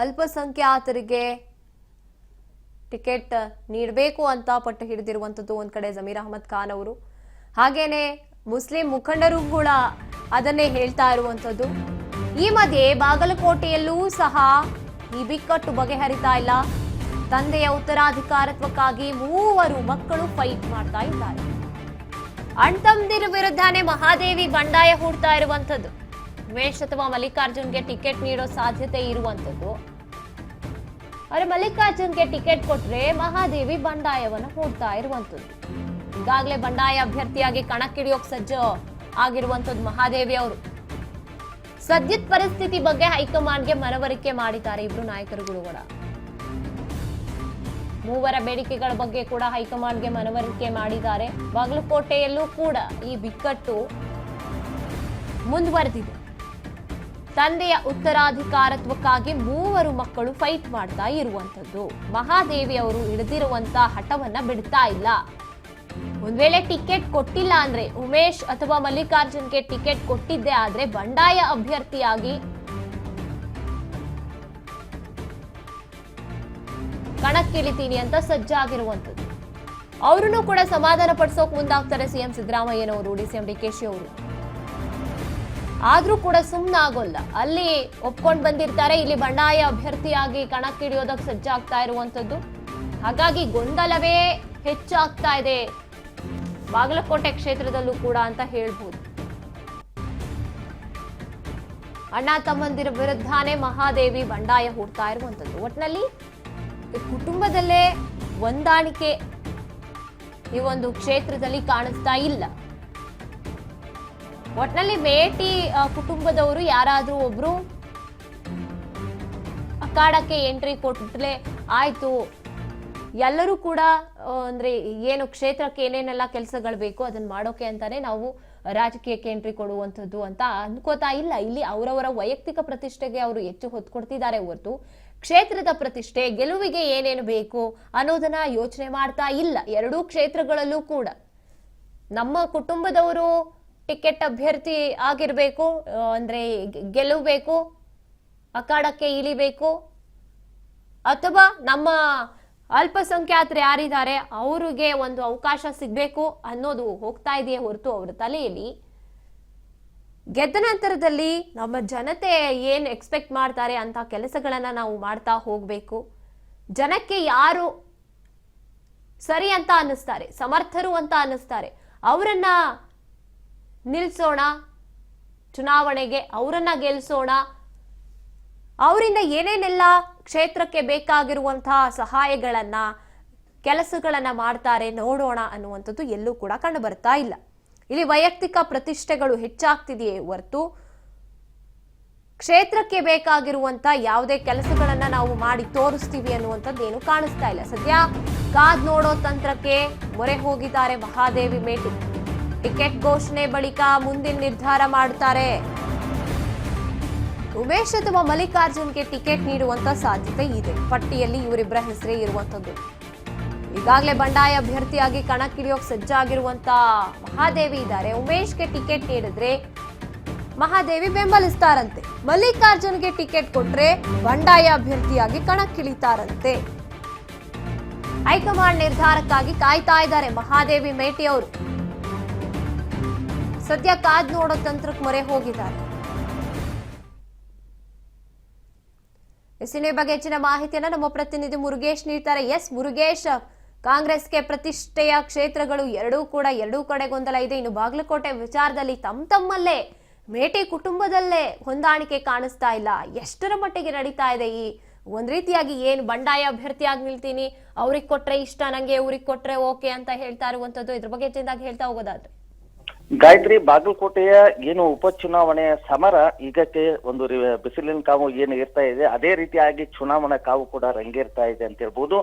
ಅಲ್ಪಸಂಖ್ಯಾತರಿಗೆ ಟಿಕೆಟ್ ನೀಡಬೇಕು ಅಂತ ಪಟ್ಟು ಹಿಡಿದಿರುವಂತದ್ದು ಒಂದ್ ಕಡೆ ಜಮೀರ್ ಅಹಮದ್ ಖಾನ್ ಅವರು, ಹಾಗೇನೆ ಮುಸ್ಲಿಂ ಮುಖಂಡರು ಕೂಡ ಅದನ್ನೇ ಹೇಳ್ತಾ ಇರುವಂತದ್ದು. ಈ ಮಧ್ಯೆ ಬಾಗಲಕೋಟೆಯಲ್ಲೂ ಸಹ ಈ ಬಿಕ್ಕಟ್ಟು ಬಗೆಹರಿತಾ ಇಲ್ಲ. ತಂದೆಯ ಉತ್ತರಾಧಿಕಾರತ್ವಕ್ಕಾಗಿ 3 ಮಕ್ಕಳು ಫೈಟ್ ಮಾಡ್ತಾ ಇದ್ದಾರೆ. ಅಣ್ತಂದಿರ ವಿರುದ್ಧನೇ ಮಹಾದೇವಿ ಬಂಡಾಯ ಹೂಡ್ತಾ ಇರುವಂತದ್ದು. ಉಮೇಶ್ ಅಥವಾ ಮಲ್ಲಿಕಾರ್ಜುನ್ಗೆ ಟಿಕೆಟ್ ನೀಡೋ ಸಾಧ್ಯತೆ ಇರುವಂತದ್ದು. ಆದ್ರೆ ಮಲ್ಲಿಕಾರ್ಜುನ್ಗೆ ಟಿಕೆಟ್ ಕೊಟ್ರೆ ಮಹಾದೇವಿ ಬಂಡಾಯವನ್ನ ಹೂಡ್ತಾ ಇರುವಂತದ್ದು. ಈಗಾಗಲೇ ಬಂಡಾಯ ಅಭ್ಯರ್ಥಿಯಾಗಿ ಕಣಕ್ಕಿಳಿಯೋಕ್ ಸಜ್ಜು ಆಗಿರುವಂತದ್ದು ಮಹಾದೇವಿ ಅವರು. ಸದ್ಯದ ಪರಿಸ್ಥಿತಿ ಬಗ್ಗೆ ಹೈಕಮಾಂಡ್ಗೆ ಮನವರಿಕೆ ಮಾಡಿದ್ದಾರೆ ಇಬ್ರು ನಾಯಕರುಗಳು ಕೂಡ. 3 ಬೇಡಿಕೆಗಳ ಬಗ್ಗೆ ಕೂಡ ಹೈಕಮಾಂಡ್ಗೆ ಮನವರಿಕೆ ಮಾಡಿದ್ದಾರೆ. ಬಾಗಲಕೋಟೆಯಲ್ಲೂ ಕೂಡ ಈ ಬಿಕ್ಕಟ್ಟು ಮುಂದುವರೆದಿದೆ. ತಂದೆಯ ಉತ್ತರಾಧಿಕಾರತ್ವಕ್ಕಾಗಿ 3 ಮಕ್ಕಳು ಫೈಟ್ ಮಾಡ್ತಾ ಇರುವಂತದ್ದು. ಮಹಾದೇವಿ ಅವರು ಹಿಡಿದಿರುವಂತ ಹಠವನ್ನ ಬಿಡ್ತಾ ಇಲ್ಲ. ಒಂದ್ ವೇಳೆ ಟಿಕೆಟ್ ಕೊಟ್ಟಿಲ್ಲ ಅಂದ್ರೆ, ಉಮೇಶ್ ಅಥವಾ ಮಲ್ಲಿಕಾರ್ಜುನ್ಗೆ ಟಿಕೆಟ್ ಕೊಟ್ಟಿದ್ದೆ ಆದ್ರೆ ಬಂಡಾಯ ಅಭ್ಯರ್ಥಿಯಾಗಿ ಕಣಕ್ಕಿಳಿತೀನಿ ಅಂತ ಸಜ್ಜಾಗಿರುವಂತದ್ದು. ಅವರನ್ನು ಕೂಡ ಸಮಾಧಾನ ಪಡಿಸೋಕ್ ಮುಂದಾಗ್ತಾರೆ ಸಿಎಂ ಸಿದ್ದರಾಮಯ್ಯನವರು, ಡಿಸಿಎಂ ಡಿಕೆಶಿ ಅವರು. ಆದ್ರೂ ಕೂಡ ಸುಮ್ಮನಾಗೋಲ್ಲ. ಅಲ್ಲಿ ಒಪ್ಕೊಂಡ್ ಬಂದಿರ್ತಾರೆ, ಇಲ್ಲಿ ಬಂಡಾಯ ಅಭ್ಯರ್ಥಿಯಾಗಿ ಕಣಕ್ಕಿಳಿಯೋದಕ್ಕೆ ಸಜ್ಜಾಗ್ತಾ ಇರುವಂತದ್ದು. ಹಾಗಾಗಿ ಗೊಂದಲವೇ ಹೆಚ್ಚಾಗ್ತಾ ಇದೆ ಬಾಗಲಕೋಟೆ ಕ್ಷೇತ್ರದಲ್ಲೂ ಕೂಡ ಅಂತ ಹೇಳ್ಬೋದು. ಅಣ್ಣ ತಮ್ಮಂದಿರ ವಿರುದ್ಧನೇ ಮಹಾದೇವಿ ಬಂಡಾಯ ಹೂಡ್ತಾ ಇರುವಂತದ್ದು. ಒಟ್ನಲ್ಲಿ ಕುಟುಂಬದಲ್ಲೇ ಹೊಂದಾಣಿಕೆ ಈ ಒಂದು ಕ್ಷೇತ್ರದಲ್ಲಿ ಕಾಣಿಸ್ತಾ ಇಲ್ಲ. ಒಟ್ನಲ್ಲಿ ಮೇಟಿ ಕುಟುಂಬದವರು ಯಾರಾದ್ರೂ ಒಬ್ರು ಅಖಾಡಕ್ಕೆ ಎಂಟ್ರಿ ಕೊಟ್ಟರೆ ಆಯ್ತು, ಎಲ್ಲರೂ ಕೂಡ ಅಂದ್ರೆ ಏನು ಕ್ಷೇತ್ರಕ್ಕೆ ಏನೇನೆಲ್ಲ ಕೆಲಸಗಳು ಬೇಕು ಅದನ್ನ ಮಾಡೋಕೆ ಅಂತಾನೆ ನಾವು ರಾಜಕೀಯಕ್ಕೆ ಎಂಟ್ರಿ ಕೊಡುವಂಥದ್ದು ಅಂತ ಅನ್ಕೋತಾ ಇಲ್ಲ. ಇಲ್ಲಿ ಅವರವರ ವೈಯಕ್ತಿಕ ಪ್ರತಿಷ್ಠೆಗೆ ಅವರು ಹೆಚ್ಚು ಹೊತ್ತು ಕೊಡ್ತಿದ್ದಾರೆ ಹೊರತು ಕ್ಷೇತ್ರದ ಪ್ರತಿಷ್ಠೆ, ಗೆಲುವಿಗೆ ಏನೇನು ಬೇಕು ಅನ್ನೋದನ್ನ ಯೋಚನೆ ಮಾಡ್ತಾ ಇಲ್ಲ. 2 ಕ್ಷೇತ್ರಗಳಲ್ಲೂ ಕೂಡ ನಮ್ಮ ಕುಟುಂಬದವರು ಟಿಕೆಟ್ ಅಭ್ಯರ್ಥಿ ಆಗಿರ್ಬೇಕು, ಅಂದ್ರೆ ಗೆಲ್ಲಬೇಕು, ಅಖಾಡಕ್ಕೆ ಇಳಿಬೇಕು, ಅಥವಾ ನಮ್ಮ ಅಲ್ಪಸಂಖ್ಯಾತರು ಯಾರಿದ್ದಾರೆ ಅವರಿಗೆ ಒಂದು ಅವಕಾಶ ಸಿಗ್ಬೇಕು ಅನ್ನೋದು ಹೋಗ್ತಾ ಇದೆಯೇ ಹೊರತು ಅವರ ತಲೆಯಲ್ಲಿ ಗೆದ್ದ ನಂತರದಲ್ಲಿ ನಮ್ಮ ಜನತೆ ಏನ್ ಎಕ್ಸ್ಪೆಕ್ಟ್ ಮಾಡ್ತಾರೆ ಅಂತ ಕೆಲಸಗಳನ್ನ ನಾವು ಮಾಡ್ತಾ ಹೋಗ್ಬೇಕು. ಜನಕ್ಕೆ ಯಾರು ಸರಿ ಅಂತ ಅನ್ನಿಸ್ತಾರೆ, ಸಮರ್ಥರು ಅಂತ ಅನ್ನಿಸ್ತಾರೆ, ಅವರನ್ನ ನಿಲ್ಸೋಣ, ಚುನಾವಣೆಗೆ ಅವರನ್ನ ಗೆಲ್ಸೋಣ, ಅವರಿಂದ ಏನೇನೆಲ್ಲ ಕ್ಷೇತ್ರಕ್ಕೆ ಬೇಕಾಗಿರುವಂತಹ ಸಹಾಯಗಳನ್ನ ಕೆಲಸಗಳನ್ನ ಮಾಡ್ತಾರೆ ನೋಡೋಣ ಅನ್ನುವಂಥದ್ದು ಎಲ್ಲೂ ಕೂಡ ಕಂಡು ಬರ್ತಾ ಇಲ್ಲ. ಇಲ್ಲಿ ವೈಯಕ್ತಿಕ ಪ್ರತಿಷ್ಠೆಗಳು ಹೆಚ್ಚಾಗ್ತಿದೆಯೇ ಹೊರತು ಕ್ಷೇತ್ರಕ್ಕೆ ಬೇಕಾಗಿರುವಂತ ಯಾವುದೇ ಕೆಲಸಗಳನ್ನ ನಾವು ಮಾಡಿ ತೋರಿಸ್ತೀವಿ ಅನ್ನುವಂಥದ್ದು ಏನು ಕಾಣಿಸ್ತಾ ಇಲ್ಲ. ಸದ್ಯ ಕಾದ್ ನೋಡೋ ತಂತ್ರಕ್ಕೆ ಮೊರೆ ಹೋಗಿದ್ದಾರೆ ಮಹಾದೇವಿ ಮೇಟಿ. ಟಿಕೆಟ್ ಘೋಷಣೆ ಬಳಿಕ ಮುಂದಿನ ನಿರ್ಧಾರ ಮಾಡ್ತಾರೆ. ಉಮೇಶ್ ಅಥವಾ ಮಲ್ಲಿಕಾರ್ಜುನ್ಗೆ ಟಿಕೆಟ್ ನೀಡುವಂತ ಸಾಧ್ಯತೆ ಇದೆ. ಪಟ್ಟಿಯಲ್ಲಿ ಇವರಿಬ್ಬರ ಹೆಸರೇ ಇರುವಂತದ್ದು. ಈಗಾಗಲೇ ಬಂಡಾಯ ಅಭ್ಯರ್ಥಿಯಾಗಿ ಕಣಕ್ಕಿಳಿಯೋಕ್ ಸಜ್ಜಾಗಿರುವಂತ ಮಹಾದೇವಿ ಇದ್ದಾರೆ. ಉಮೇಶ್ಗೆ ಟಿಕೆಟ್ ನೀಡಿದ್ರೆ ಮಹಾದೇವಿ ಬೆಂಬಲಿಸ್ತಾರಂತೆ, ಮಲ್ಲಿಕಾರ್ಜುನ್ಗೆ ಟಿಕೆಟ್ ಕೊಟ್ರೆ ಬಂಡಾಯ ಅಭ್ಯರ್ಥಿಯಾಗಿ ಕಣಕ್ಕಿಳಿತಾರಂತೆ. ಹೈಕಮಾಂಡ್ ನಿರ್ಧಾರಕ್ಕಾಗಿ ಕಾಯ್ತಾ ಇದ್ದಾರೆ ಮಹಾದೇವಿ ಮೇಟಿ ಅವರು. ಸದ್ಯ ಕಾದ್ ನೋಡೋ ತಂತ್ರಕ್ಕೆ ಮೊರೆ ಹೋಗಿದ್ದಾರೆ. ಈ ಬಗ್ಗೆ ಹೆಚ್ಚಿನ ಮಾಹಿತಿಯನ್ನ ನಮ್ಮ ಪ್ರತಿನಿಧಿ ಮುರುಗೇಶ್ ನೀಡ್ತಾರೆ. ಎಸ್ ಮುರುಗೇಶ್, ಕಾಂಗ್ರೆಸ್ಗೆ ಪ್ರತಿಷ್ಠೆಯ ಕ್ಷೇತ್ರಗಳು ಎರಡೂ ಕಡೆ ಗೊಂದಲ ಇದೆ. ಇನ್ನು ಬಾಗಲಕೋಟೆ ವಿಚಾರದಲ್ಲಿ ತಮ್ಮಲ್ಲೇ ಮೇಟಿ ಕುಟುಂಬದಲ್ಲೇ ಹೊಂದಾಣಿಕೆ ಕಾಣಿಸ್ತಾ ಇಲ್ಲ. ಎಷ್ಟರ ಮಟ್ಟಿಗೆ ನಡೀತಾ ಇದೆ ಈ ಒಂದ್ ರೀತಿಯಾಗಿ ಏನು ಬಂಡಾಯ ಅಭ್ಯರ್ಥಿಯಾಗಿ ನಿಲ್ತೀನಿ, ಅವ್ರಿಗೆ ಕೊಟ್ರೆ ಇಷ್ಟ ನಂಗೆ, ಇವ್ರಿಗೆ ಕೊಟ್ರೆ ಓಕೆ ಅಂತ ಹೇಳ್ತಾ ಇರುವಂತದ್ದು, ಇದ್ರ ಬಗ್ಗೆ ಹೆಚ್ಚಿನದಾಗಿ ಹೇಳ್ತಾ ಹೋಗೋದಾದ್ರೆ ಗಾಯತ್ರಿ, ಬಾಗಲಕೋಟೆಯ ಏನು ಉಪಚುನಾವಣೆಯ ಸಮರ ಈಗಕ್ಕೆ ಒಂದು ಬಿಸಿಲಿನ ಕಾವು ಏನು ಇರ್ತಾ ಇದೆ, ಅದೇ ರೀತಿಯಾಗಿ ಚುನಾವಣಾ ಕಾವು ಕೂಡ ರಂಗೇರ್ತಾ ಇದೆ ಅಂತ ಹೇಳ್ಬೋದು.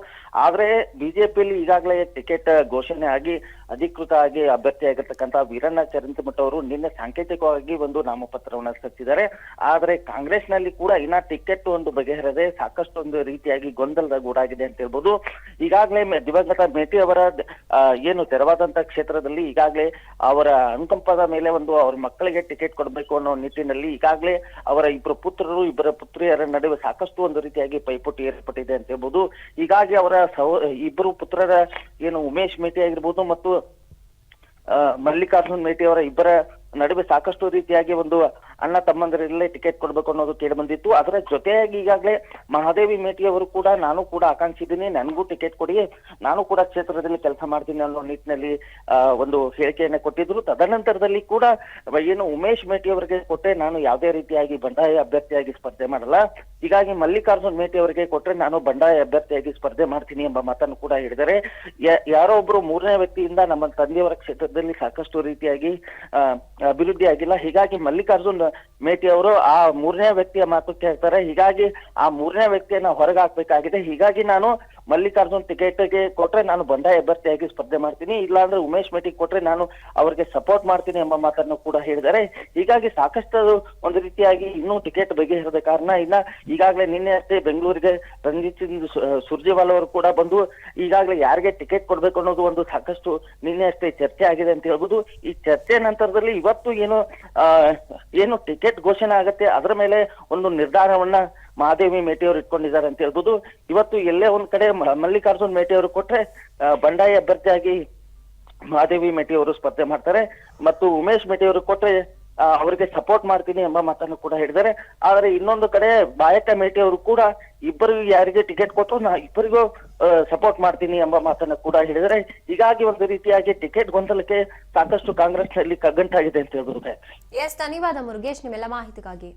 ಆದ್ರೆ ಬಿಜೆಪಿಯಲ್ಲಿ ಈಗಾಗಲೇ ಟಿಕೆಟ್ ಘೋಷಣೆ ಆಗಿ ಅಧಿಕೃತ ಆಗಿ ಅಭ್ಯರ್ಥಿ ಆಗಿರ್ತಕ್ಕಂಥ ವೀರಣ್ಣ ಚರಂತಿಮಠ ಅವರು ನಿನ್ನೆ ಸಾಂಕೇತಿಕವಾಗಿ ಒಂದು ನಾಮಪತ್ರವನ್ನ ಸಲ್ಲಿಸಿದ್ದಾರೆ. ಆದ್ರೆ ಕಾಂಗ್ರೆಸ್ನಲ್ಲಿ ಕೂಡ ಇನ್ನ ಟಿಕೆಟ್ ಒಂದು ಬಗೆಹರದೆ ಸಾಕಷ್ಟು ಒಂದು ರೀತಿಯಾಗಿ ಗೊಂದಲದ ಗೂಡಾಗಿದೆ ಅಂತ ಹೇಳ್ಬೋದು. ಈಗಾಗಲೇ ದಿವಂಗತ ಮೇಟಿ ಅವರ ಏನು ತೆರವಾದಂತ ಕ್ಷೇತ್ರದಲ್ಲಿ ಈಗಾಗಲೇ ಅವರ ಅನುಕಂಪದ ಮೇಲೆ ಒಂದು ಅವ್ರ ಮಕ್ಕಳಿಗೆ ಟಿಕೆಟ್ ಕೊಡಬೇಕು ಅನ್ನೋ ನಿಟ್ಟಿನಲ್ಲಿ ಈಗಾಗಲೇ ಅವರ ಇಬ್ಬರು ಪುತ್ರರು ಇಬ್ಬರ ಪುತ್ರಿಯರ ನಡುವೆ ಸಾಕಷ್ಟು ಒಂದು ರೀತಿಯಾಗಿ ಪೈಪೋಟಿ ಏರ್ಪಟ್ಟಿದೆ ಅಂತ ಹೇಳ್ಬೋದು. ಹೀಗಾಗಿ ಅವರ ಇಬ್ಬರು ಪುತ್ರರ ಏನು ಉಮೇಶ್ ಮೇಟಿ ಆಗಿರ್ಬೋದು ಮತ್ತು ಮಲ್ಲಿಕಾರ್ಜುನ್ ಮೇಟಿ ಅವರ ಇಬ್ಬರ ನಡುವೆ ಸಾಕಷ್ಟು ರೀತಿಯಾಗಿ ಒಂದು ಅಣ್ಣ ತಮ್ಮಂದರಲ್ಲೇ ಟಿಕೆಟ್ ಕೊಡ್ಬೇಕು ಅನ್ನೋದು ಕೇಳಿ ಬಂದಿತ್ತು. ಅದರ ಜೊತೆಯಾಗಿ ಈಗಾಗಲೇ ಮಹಾದೇವಿ ಮೇಟಿ ಅವರು ಕೂಡ ನಾನು ಕೂಡ ಆಕಾಂಕ್ಷಿ ಇದ್ದೀನಿ, ನನಗೂ ಟಿಕೆಟ್ ಕೊಡಿ, ನಾನು ಕೂಡ ಕ್ಷೇತ್ರದಲ್ಲಿ ಕೆಲಸ ಮಾಡ್ತೀನಿ ಅನ್ನೋ ನಿಟ್ಟಿನಲ್ಲಿ ಒಂದು ಹೇಳಿಕೆಯನ್ನ ಕೊಟ್ಟಿದ್ರು. ತದನಂತರದಲ್ಲಿ ಕೂಡ ಏನು ಉಮೇಶ್ ಮೇಟಿ ಅವರಿಗೆ ಕೊಟ್ಟರೆ ನಾನು ಯಾವುದೇ ರೀತಿಯಾಗಿ ಬಂಡಾಯ ಅಭ್ಯರ್ಥಿಯಾಗಿ ಸ್ಪರ್ಧೆ ಮಾಡಲ್ಲ, ಹೀಗಾಗಿ ಮಲ್ಲಿಕಾರ್ಜುನ್ ಮೇಟಿ ಅವರಿಗೆ ಕೊಟ್ಟರೆ ನಾನು ಬಂಡಾಯ ಅಭ್ಯರ್ಥಿಯಾಗಿ ಸ್ಪರ್ಧೆ ಮಾಡ್ತೀನಿ ಎಂಬ ಮಾತನ್ನು ಕೂಡ ಹೇಳಿದರೆ, ಯಾರೋ ಒಬ್ರು ಮೂರನೇ ವ್ಯಕ್ತಿಯಿಂದ ನಮ್ಮ ತಂದೆಯವರ ಕ್ಷೇತ್ರದಲ್ಲಿ ಸಾಕಷ್ಟು ರೀತಿಯಾಗಿ ಅಭಿವೃದ್ಧಿ ಆಗಿಲ್ಲ, ಹೀಗಾಗಿ ಮಲ್ಲಿಕಾರ್ಜುನ್ ಮೇಟಿ ಅವರು ಆ ಮೂರನೇ ವ್ಯಕ್ತಿಯ ಮಾತು ಕೇಳ್ತಾರೆ, ಹೀಗಾಗಿ ಆ ಮೂರನೇ ವ್ಯಕ್ತಿಯನ್ನ ಹೊರಗೆ ಹಾಕ್ಬೇಕಾಗಿದೆ, ಹೀಗಾಗಿ ನಾನು ಮಲ್ಲಿಕಾರ್ಜುನ್ ಟಿಕೆಟ್ಗೆ ಕೊಟ್ರೆ ನಾನು ಬಂಡಾಯ ಅಭ್ಯರ್ಥಿಯಾಗಿ ಸ್ಪರ್ಧೆ ಮಾಡ್ತೀನಿ, ಇಲ್ಲಾಂದ್ರೆ ಉಮೇಶ್ ಮೇಟಿ ಕೊಟ್ರೆ ನಾನು ಅವರಿಗೆ ಸಪೋರ್ಟ್ ಮಾಡ್ತೀನಿ ಎಂಬ ಮಾತನ್ನು ಕೂಡ ಹೇಳಿದ್ದಾರೆ. ಹೀಗಾಗಿ ಸಾಕಷ್ಟು ಒಂದು ರೀತಿಯಾಗಿ ಇನ್ನೂ ಟಿಕೆಟ್ ಬಗೆಹರಿದ ಕಾರಣ ಇನ್ನ ಈಗಾಗಲೇ ನಿನ್ನೆ ಅಷ್ಟೇ ಬೆಂಗಳೂರಿಗೆ ರಣಜಿತ್ ಸಿಂಗ್ ಸುರ್ಜೇವಾಲಾ ಅವರು ಕೂಡ ಬಂದು ಈಗಾಗಲೇ ಯಾರಿಗೆ ಟಿಕೆಟ್ ಕೊಡ್ಬೇಕು ಅನ್ನೋದು ಒಂದು ಸಾಕಷ್ಟು ನಿನ್ನೆ ಅಷ್ಟೇ ಚರ್ಚೆ ಆಗಿದೆ ಅಂತ ಹೇಳ್ಬೋದು. ಈ ಚರ್ಚೆ ನಂತರದಲ್ಲಿ ಇವತ್ತು ಏನು ಟಿಕೆಟ್ ಘೋಷಣೆ ಆಗತ್ತೆ ಅದರ ಮೇಲೆ ಒಂದು ನಿರ್ಧಾರವನ್ನ ಮಹಾದೇವಿ ಮೇಟಿ ಅವರು ಇಟ್ಕೊಂಡಿದ್ದಾರೆ ಅಂತ ಹೇಳ್ಬೋದು. ಇವತ್ತು ಎಲ್ಲೇ ಒಂದ್ ಕಡೆ ಮಲ್ಲಿಕಾರ್ಜುನ್ ಮೇಟಿ ಅವರು ಕೊಟ್ರೆ ಬಂಡಾಯ ಅಭ್ಯರ್ಥಿಯಾಗಿ ಮಹಾದೇವಿ ಮೇಟಿ ಅವರು ಸ್ಪರ್ಧೆ ಮಾಡ್ತಾರೆ ಮತ್ತು ಉಮೇಶ್ ಮೇಟಿ ಅವರು ಕೊಟ್ರೆ ಅವರಿಗೆ ಸಪೋರ್ಟ್ ಮಾಡ್ತೀನಿ ಎಂಬ ಮಾತನ್ನು ಕೂಡ ಹೇಳಿದ್ದಾರೆ. ಆದ್ರೆ ಇನ್ನೊಂದು ಕಡೆ ಬಾಯಕ್ಕ ಮೇಟಿ ಅವರು ಕೂಡ ಇಬ್ಬರಿಗೂ ಯಾರಿಗೆ ಟಿಕೆಟ್ ಕೊಟ್ಟರು ನಾ ಇಬ್ಬರಿಗೂ ಸಪೋರ್ಟ್ ಮಾಡ್ತೀನಿ ಎಂಬ ಮಾತನ್ನು ಕೂಡ ಹೇಳಿದರೆ, ಹೀಗಾಗಿ ಒಂದು ರೀತಿಯಾಗಿ ಟಿಕೆಟ್ ಗೊಂದಲಕ್ಕೆ ಸಾಕಷ್ಟು ಕಾಂಗ್ರೆಸ್ ನಲ್ಲಿ ಕಗ್ಗಂಟಾಗಿದೆ ಅಂತ ಹೇಳ್ಬೋದು. ಎಸ್, ಧನ್ಯವಾದ ಮುರುಗೇಶ್ ನಿಮ್ಮೆಲ್ಲ ಮಾಹಿತಿಗಾಗಿ.